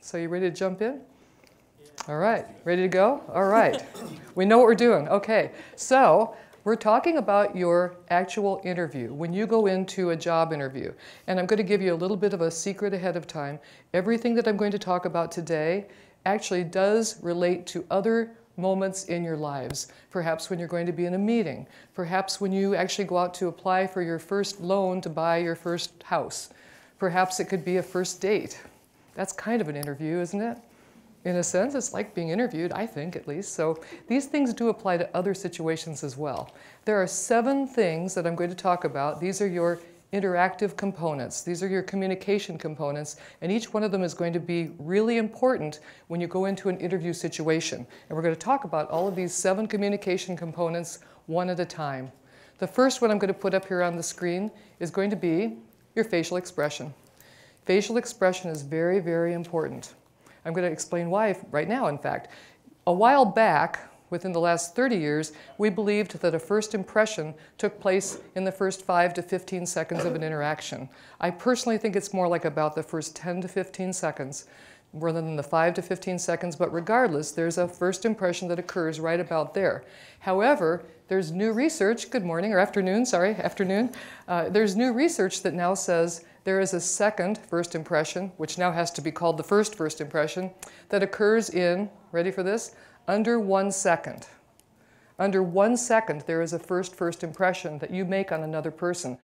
So you ready to jump in? All right, ready to go? All right, we know what we're doing. Okay, so we're talking about your actual interview, when you go into a job interview. And I'm going to give you a little bit of a secret ahead of time. Everything that I'm going to talk about today actually does relate to other moments in your lives. Perhaps when you're going to be in a meeting. Perhaps when you actually go out to apply for your first loan to buy your first house. Perhaps it could be a first date. That's kind of an interview, isn't it? In a sense, it's like being interviewed, I think at least. So these things do apply to other situations as well. There are 7 things that I'm going to talk about. These are your interactive components. These are your communication components, and each one of them is going to be really important when you go into an interview situation. And we're going to talk about all of these 7 communication components one at a time. The first one I'm going to put up here on the screen is going to be your facial expression. Facial expression is very, very important. I'm going to explain why right now, in fact. A while back, within the last 30 years, we believed that a first impression took place in the first 5 to 15 seconds of an interaction. I personally think it's more like about the first 10 to 15 seconds, rather than the 5 to 15 seconds, but regardless, there's a first impression that occurs right about there. However, there's new research, good morning, or afternoon, sorry, afternoon. There's new research that now says there is a second first impression, which now has to be called the first impression, that occurs in, ready for this, under 1 second. Under 1 second, there is a first impression that you make on another person.